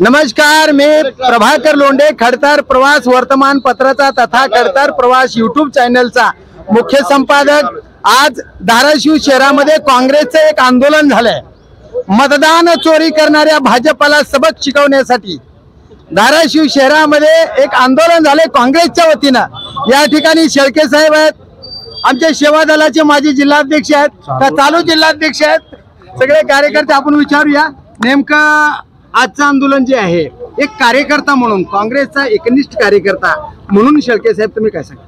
नमस्कार, मैं प्रभाकर लोंढे, खडतर प्रवास वर्तमानपत्राचा तथा खडतर प्रवास यूट्यूब चॅनलचा मुख्य संपादक। आज धाराशिव शहरामध्ये काँग्रेसचं एक आंदोलन झालंय। मतदान चोरी करणाऱ्या भाजपला सबक शिकवण्यासाठी धाराशिव शहरामध्ये एक आंदोलन झाले काँग्रेसच्या वतीनं। या ठिकाणी शेळके साहेब आहेत, आमचे सेवा दलाचे माजी जिल्हाध्यक्ष आहेत, का चालू जिल्हाध्यक्ष आहेत, सगळे कार्यकर्ते आपण विचारूया नेमकं आजचं आंदोलन जे आहे एक कार्यकर्ता म्हणून, काँग्रेसचा एकनिष्ठ कार्यकर्ता म्हणून शेळके साहेब तुम्ही काय सांगा?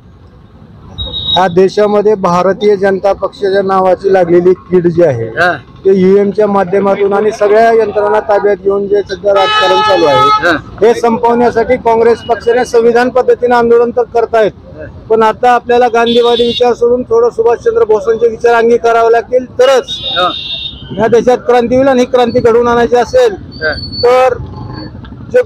ह्या देशामध्ये भारतीय जनता पक्षाच्या नावाची लागलेली कीड जी आहे ते ईव्हीएमच्या माध्यमातून आणि सगळ्या यंत्रणा ताब्यात घेऊन जे सध्या राजकारण चालू आहे हे संपवण्यासाठी काँग्रेस पक्षाने संविधान पद्धतीने आंदोलन तर करतायत, पण आता आपल्याला गांधीवादी विचार सोडून थोडं सुभाषचंद्र बोसांचे विचार अंगीकारावे लागतील तरच ह्या देशात क्रांती होईल। आणि ही क्रांती घडवून आणायची असेल तर जे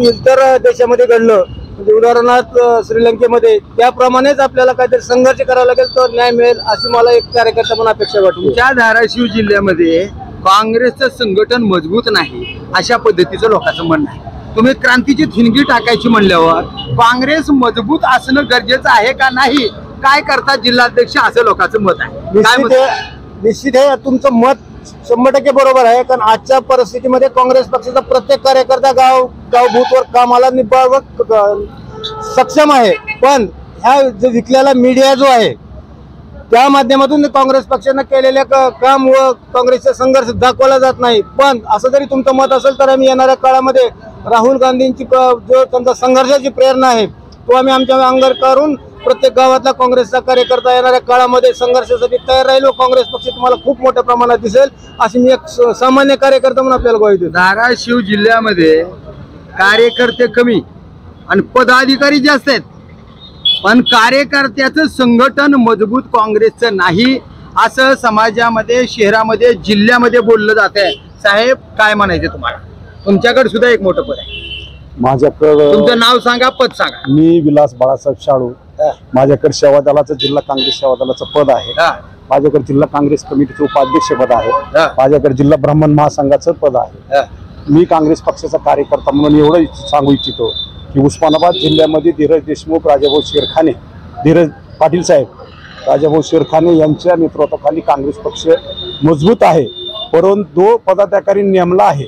इतर देशामध्ये घडलं म्हणजे उदाहरणार्थ श्रीलंकेमध्ये त्याप्रमाणेच आपल्याला काहीतरी संघर्ष करावा लागेल तर न्याय मिळेल अशी मला एक कार्यकर्ता म्हणून अपेक्षा वाटते। त्या धाराशिव जिल्ह्यामध्ये काँग्रेसचं संघटन मजबूत नाही अशा पद्धतीचं लोकांचं म्हणणं आहे। तुम्ही क्रांतीची ठिणगी टाकायची म्हणल्यावर काँग्रेस मजबूत असणं गरजेचं आहे का नाही, काय करतात जिल्हाध्यक्ष, असं लोकांचं मत आहे। निश्चित आहे, तुमचं मत 100% बरोबर आहे, कारण आजच्या परिस्थितीमध्ये काँग्रेस पक्षाचा प्रत्येक कार्यकर्ता गावभूतवर कामाला सक्षम आहे, पण ह्या जो विकलेला मीडिया जो आहे त्या माध्यमातून काँग्रेस पक्षाने केलेल्या काम व काँग्रेसचा संघर्ष दाखवला जात नाही। पण असं जरी तुमचं मत असेल तर आम्ही येणाऱ्या काळामध्ये राहुल गांधींची जो त्यांचा संघर्षाची प्रेरणा आहे तो आम्ही आमच्या अंगावर करून प्रत्येक गावातला काँग्रेसचा कार्यकर्ता येणाऱ्या काळामध्ये संघर्षासाठी तयार राहील व काँग्रेस पक्ष तुम्हाला खूप मोठ्या प्रमाणात दिसेल अशी मी एक सामान्य कार्यकर्ता म्हणून आपल्याला ग्वाही देतो। धाराशिव जिल्ह्यामध्ये कार्यकर्ते कमी आणि पदाधिकारी जास्त आहेत, पण कार्यकर्त्याचं संघटन मजबूत काँग्रेसचं नाही असं समाजामध्ये, शहरामध्ये, जिल्ह्यामध्ये बोललं जात आहे। साहेब काय म्हणायचे तुम्हाला? तुमच्याकडे सुद्धा एक मोठं पद आहे। माझ्याकडे तुमचं नाव सांगा, पद सांगा। मी विलास बाळासाहेब शाळू, माझ्याकडे सेवा दलाचं जिल्हा काँग्रेस सेवा दलाचं पद आहे, माझ्याकडे जिल्हा काँग्रेस कमिटीचं उपाध्यक्ष पद आहे, माझ्याकडे जिल्हा ब्राह्मण महासंघाचं पद आहे। मी काँग्रेस पक्षाचा कार्यकर्ता म्हणून एवढं सांगू इच्छितो की उस्मानाबाद जिल्ह्यामध्ये धीरज देशमुख, राजाभाऊ शिरखाने, धीरज पाटील साहेब, राजाभाऊ शिरखाने यांच्या नेतृत्वाखाली काँग्रेस पक्ष मजबूत आहे, परंतु जो पदाधिकारी नेमला आहे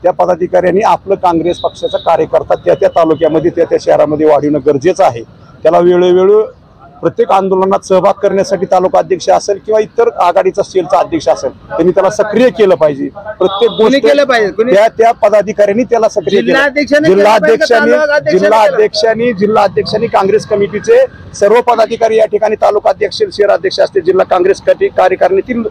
त्या पदाधिकाऱ्यांनी आपलं काँग्रेस पक्षाचा कार्यकर्ता त्या तालुक्यामध्ये त्या शहरामध्ये वाढवणं गरजेचं आहे। त्याला वेळोवेळी प्रत्येक आंदोलनात सहभाग करण्यासाठी तालुका अध्यक्ष असेल किंवा इतर आघाडीचा सेलचा अध्यक्ष असेल त्यांनी त्याला सक्रिय केलं पाहिजे। प्रत्येक गोष्टी केलं पाहिजे, त्या पदाधिकाऱ्यांनी त्याला सक्रिय केलं। जिल्हाध्यक्षांनी काँग्रेस कमिटीचे सर्व पदाधिकारी या ठिकाणी तालुका अध्यक्ष, शहराध्यक्ष असतील, जिल्हा काँग्रेस कार्यकारिणीतील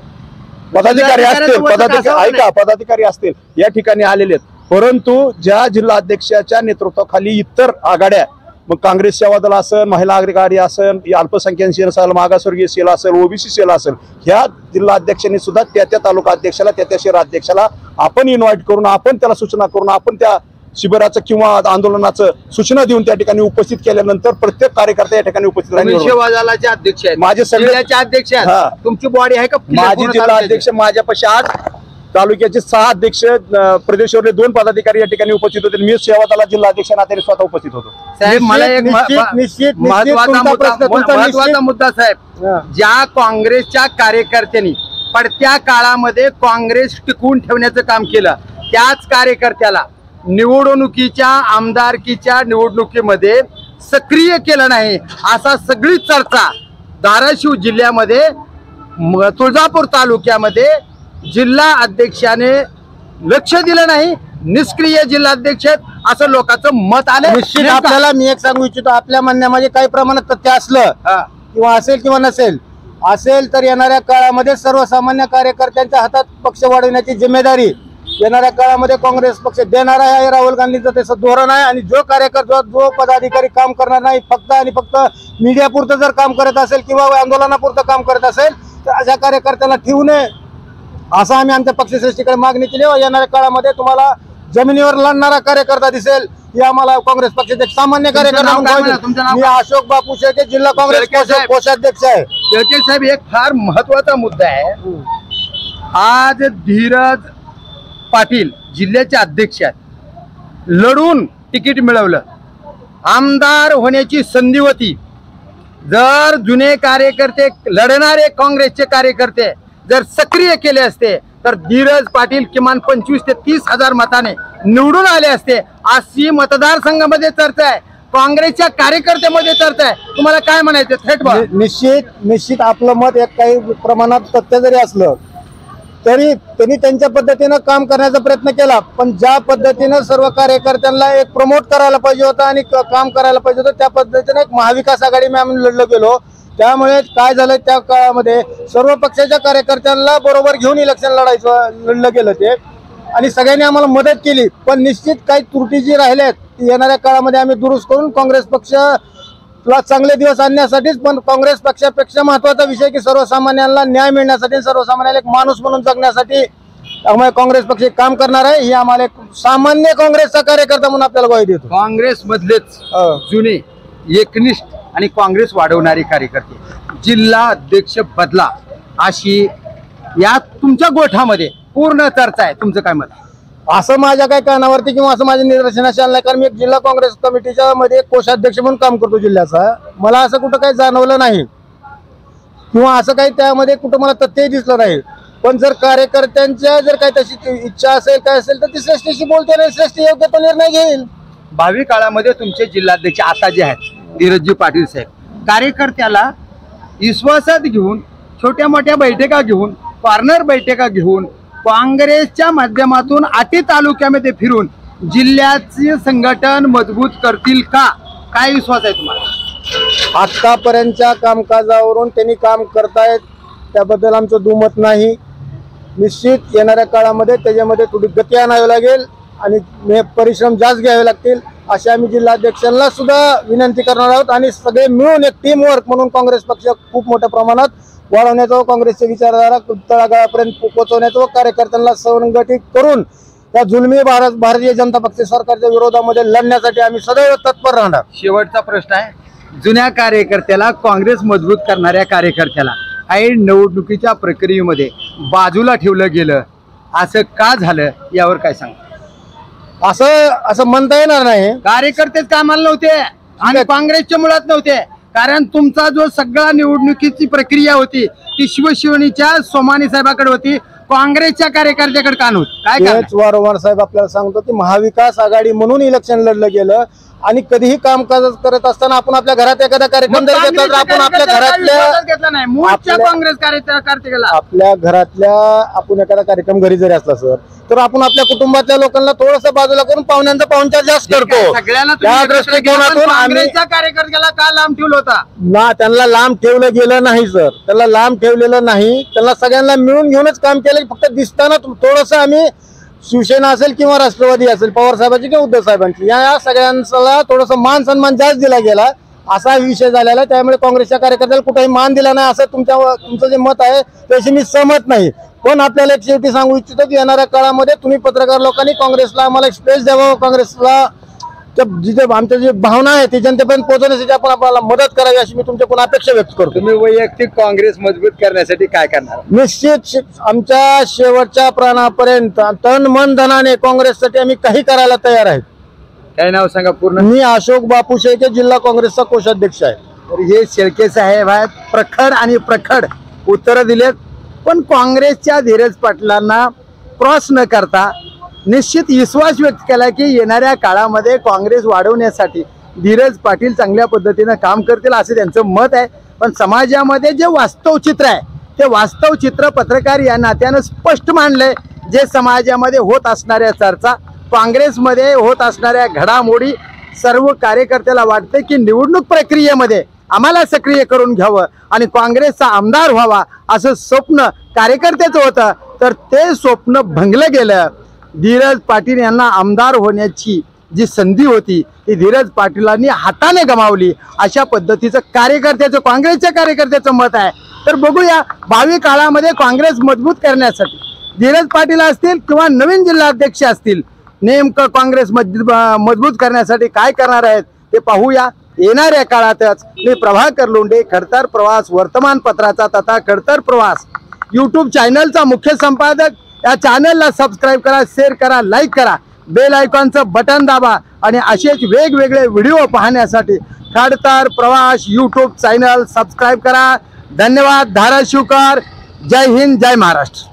पदाधिकारी असतील या ठिकाणी आलेले आहेत, परंतु ज्या जिल्हा अध्यक्षाच्या नेतृत्वाखाली इतर आघाड्या, मग काँग्रेस सेवा दल असेल, महिला आघाडी असेल, अल्पसंख्याक सेल असेल, मागासवर्गीय सेल असेल, ओबीसी सेल असेल, ह्या जिल्हा अध्यक्षांनी सुद्धा त्या तालुका अध्यक्षाला, त्या शहर अध्यक्षाला आपण इन्व्हाइट करून, आपण त्याला सूचना करून, आपण त्या शिबिराचं किंवा आंदोलनाचं सूचना देऊन त्या ठिकाणी उपस्थित केल्यानंतर प्रत्येक कार्यकर्ता या ठिकाणी उपस्थित राहील। सेवा दलाचे अध्यक्ष आहेत, माझे सगळ्याचे अध्यक्ष आहेत, तुमची बॉडी आहे का? माझी जिल्हा अध्यक्ष, माझ्यापाशी 8 तालुक्याचे 6 अध्यक्ष, प्रदेशावरले 2 पदाधिकारी या ठिकाणी उपस्थित होते। मी सेवा दला जिल्हा अध्यक्ष नात्याने स्वतः उपस्थित होतो। साहेब मला एक महत्वाचा मुद्दा साहेब, ज्या काँग्रेसच्या कार्यकर्त्यांनी पडत्या काळामध्ये काँग्रेस टिकवून ठेवण्याचं काम केलं त्याच कार्यकर्त्याला निवडणुकीच्या, आमदारकीच्या निवडणुकीमध्ये सक्रिय केलं नाही असा सगळी चर्चा धाराशिव जिल्ह्यामध्ये, तुळजापूर तालुक्यामध्ये जिल्हा अध्यक्षाने लक्ष दिलं नाही, निष्क्रिय जिल्हाध्यक्ष असं लोकांचं मत आलं। निश्चित आपल्याला मी एक सांगू इच्छितो, आपल्या म्हणण्यामध्ये काही प्रमाणात तथ्य असलं किंवा असेल किंवा नसेल तर येणाऱ्या काळामध्ये सर्वसामान्य कार्यकर्त्यांच्या हातात पक्ष वाढवण्याची जिम्मेदारी येणाऱ्या काळामध्ये काँग्रेस पक्ष देणार आहे। राहुल गांधींचं त्याचं धोरण आहे आणि जो कार्यकर्ता, जो पदाधिकारी काम करणार नाही, फक्त आणि फक्त मीडिया पुरतं जर काम करत असेल किंवा आंदोलनापुरतं काम करत असेल तर अशा कार्यकर्त्याला ठेवू नये असं आम्ही आमच्या पक्षश्रेष्ठीकडे मागणी केली। येणाऱ्या काळामध्ये तुम्हाला जमिनीवर लढणारा कार्यकर्ता दिसेल, हे आम्हाला काँग्रेस पक्षाचे एक सामान्य कार्यकर्ता। मी अशोक बापू शेळके, जिल्हा काँग्रेस कोषाध्यक्ष आहे। शेळके साहेब, एक फार महत्वाचा मुद्दा आहे। आज धीरज पाटील जिल्ह्याचे अध्यक्ष आहेत, लढून तिकीट मिळवलं, आमदार होण्याची संधी होती. जर जुने कार्यकर्ते, लढणारे काँग्रेसचे कार्यकर्ते जर सक्रिय केले असते तर धीरज पाटील किमान 25 ते 30 हजार मताने निवडून आले असते. अशी मतदारसंघामध्ये चर्चा आहे, काँग्रेसच्या कार्यकर्त्यामध्ये चर्चा आहे. तुम्हाला काय म्हणायचं थेट बोला. निश्चित आपलं मत एक काही प्रमाणात तथ्य जरी असलं तरी त्यांनी त्यांच्या पद्धतीनं काम करण्याचा प्रयत्न केला, पण ज्या पद्धतीनं सर्व कार्यकर्त्यांना एक प्रमोट करायला पाहिजे होतं आणि काम करायला पाहिजे होतं त्या पद्धतीने एक महाविकास आघाडी आम्ही लढलो गेलो. त्यामुळे काय झालं, त्या काळामध्ये सर्व पक्षाच्या कार्यकर्त्यांना बरोबर घेऊन इलेक्शन लढलं गेलं ते, आणि सगळ्यांनी आम्हाला मदत केली. पण निश्चित काही त्रुटी जी राहिल्या ती येणाऱ्या काळामध्ये आम्ही दुरुस्त करून काँग्रेस पक्षाला चांगले दिवस आणण्यासाठीच, पण काँग्रेस पक्षापेक्षा महत्वाचा विषय की सर्वसामान्यांना न्याय मिळण्यासाठी, सर्वसामान्याला एक माणूस म्हणून जगण्यासाठी आम्हाला काँग्रेस पक्ष काम करणार आहे. ही आम्हाला एक सामान्य काँग्रेसचा कार्यकर्ता म्हणून आपल्याला ग्वाही देतो. काँग्रेस मधलेच जुने एकनिष्ठ आणि काँग्रेस वाढवणारे कार्यकर्ते, जिल्हा अध्यक्ष बदला अशी या तुमच्या गोठामध्ये पूर्ण चर्चा आहे. तुमचं काय मत? असं माझ्या काही कानावरती किंवा असं माझ्या निदर्शनास आलं नाही, कारण मी एक जिल्हा काँग्रेस कमिटीच्या मध्ये कोषाध्यक्ष म्हणून काम करतो जिल्ह्याचा. मला असं कुठं काही जाणवलं नाही किंवा असं काही त्यामध्ये कुठं मला तथ्यही दिसलं नाही. पण जर कार्यकर्त्यांच्या जर काही तशी इच्छा असेल काय असेल तर ती श्रेष्ठीशी बोलते नाही, श्रेष्ठी योग्य तो निर्णय घेईल. भावी काळामध्ये तुमचे जिल्हाध्यक्ष आता जे आहेत धीरजजी पाटील साहेब, कार्यकर्त्याला विश्वासात घेऊन छोट्या मोठ्या बैठका घेऊन, कॉर्नर बैठका घेऊन, काँग्रेसच्या माध्यमातून आटी तालुक्यामध्ये फिरून जिल्ह्याचे संघटन मजबूत करतील का? काय विश्वास आहे तुम्हाला? आतापर्यंतच्या कामकाजावरून त्यांनी काम करतायत, त्याबद्दल आमचं दुमत नाही. निश्चित येणाऱ्या काळामध्ये त्याच्यामध्ये थोडी गती आणावी लागेल आणि परिश्रम जास्त घ्यावे लागतील अशी आम्ही जिल्हाध्यक्षांना सुद्धा विनंती करणार आहोत. आणि सगळे मिळून एक टीम वर्क म्हणून काँग्रेस पक्ष खूप मोठ्या प्रमाणात वाढवण्याचा व काँग्रेसचे विचारधारा तळागाळापर्यंत पोहोचवण्याचा व कार्यकर्त्यांना संघटित करून त्या जुलमी भारतीय जनता पक्ष सरकारच्या विरोधामध्ये लढण्यासाठी आम्ही सदैव तत्पर राहणार. शेवटचा प्रश्न आहे, जुन्या कार्यकर्त्याला, काँग्रेस मजबूत करणाऱ्या कार्यकर्त्याला ऐन निवडणुकीच्या प्रक्रियेमध्ये बाजूला ठेवलं गेलं, असं का झालं यावर काय सांगा? असं म्हणता येणार नाही. कार्यकर्तेच कामाला नव्हते आणि काँग्रेसच्या मुळात नव्हते, कारण तुमचा जो सगळा निवडणुकीची प्रक्रिया होती ती शिवसेनेच्या सोमानी साहेबाकडे होती, काँग्रेसच्या कार्यकर्त्याकडे का नव्हती? काय वारंवार साहेब आपल्याला सांगतो की महाविकास आघाडी म्हणून इलेक्शन लढलं गेलं आणि कधीही कामकाज करत असताना आपण आपल्या घरात एखादा कार्यक्रम जर घेतला तर आपण आपल्या घरातल्या काँग्रेस कार्यकर्त्याला आपल्या घरातल्या आपण एखादा कार्यक्रम घरी जरी असला सर तर आपण आपल्या कुटुंबातल्या लोकांना थोडंसं बाजूला करून पाहुण्यांचा पाहुणचार जास्त करतो. त्या दृष्टिकोनातून काँग्रेसच्या कार्यकर्त्याला का लांब ठेवलं होता ना? त्यांना लांब ठेवलं गेलं नाही सर, त्यांना लांब ठेवलेलं नाही. त्यांना सगळ्यांना मिळून घेऊनच काम केलं. फक्त दिसताना थोडंसं आम्ही शिवसेना असेल किंवा राष्ट्रवादी असेल, पवार साहेबांची किंवा उद्धव साहेबांची, या सगळ्यांना थोडंसं मान सन्मान जास्त दिला गेला असा विषय झालेला. त्यामुळे काँग्रेसच्या कार्यकर्त्याला कुठेही मान दिला नाही असं तुमचं जे मत आहे त्याशी मी सहमत नाही. पण आपल्याला एक शेवटी सांगू इच्छितो की येणाऱ्या काळामध्ये तुम्ही पत्रकार लोकांनी काँग्रेसला आम्हाला एक स्पेस द्यावं, काँग्रेसला जिथे आमच्या जी भावना आहे ती जनतेपर्यंत पोहोचवण्यासाठी आपण आपल्याला मदत करावी अशी मी तुमच्याकडून अपेक्षा व्यक्त करतो. तुम्ही वैयक्तिक काँग्रेस मजबूत करण्यासाठी काय करणार? निश्चित आमच्या शेवटच्या प्राणापर्यंत तन मन धनाने काँग्रेससाठी आम्ही काही करायला तयार आहे. काय नाव सांगा पूर्ण? मी अशोक बापू शेळके, जिल्हा काँग्रेसचा कोषाध्यक्ष आहे. तर हे शेळके साहेब आहेत, प्रखड आणि प्रखड उत्तर दिलेत. पण काँग्रेसच्या धीरज पाटलांना क्रॉस न करता निश्चित विश्वास व्यक्त केला की येणाऱ्या काळामध्ये काँग्रेस वाढवण्यासाठी धीरज पाटील चांगल्या पद्धतीनं काम करतील असे त्यांचं मत आहे. पण समाजामध्ये जे वास्तव चित्र आहे ते वास्तव चित्र पत्रकार या नात्यानं स्पष्ट मांडलंय. जे समाजामध्ये होत असणाऱ्या चर्चा, काँग्रेसमध्ये होत असणाऱ्या घडामोडी, सर्व कार्यकर्त्याला वाटते की निवडणूक प्रक्रियेमध्ये आम्हाला सक्रिय करून घ्यावं आणि काँग्रेसचा आमदार व्हावा असं स्वप्न कार्यकर्त्याचं होतं. तर ते स्वप्न भंगलं गेलं. धीरज पाटील यांना आमदार होण्याची जी संधी होती ती धीरज पाटीलांनी हाताने गमावली अशा पद्धतीचं कार्यकर्त्याचं, काँग्रेसच्या कार्यकर्त्याचं मत आहे. तर बघूया भावी काळामध्ये काँग्रेस मजबूत करण्यासाठी धीरज पाटील असतील किंवा नवीन जिल्हाध्यक्ष असतील, नेमकं काँग्रेस मजबूत करण्यासाठी काय करणार आहेत ते पाहूया येणाऱ्या काळातच. मी प्रभाकर लोंढे, खडतर प्रवास वर्तमानपत्राचा तथा खडतर प्रवास यूट्यूब चॅनलचा मुख्य संपादक या चॅनलला सबस्क्राईब करा, शेअर करा, लाईक करा, बेल आयकॉनचं बटन दाबा आणि असेच वेगवेगळे व्हिडिओ पाहण्यासाठी खडतर प्रवास यूट्यूब चॅनल सबस्क्राईब करा. धन्यवाद. धाराशिवकर. जय हिंद, जय महाराष्ट्र.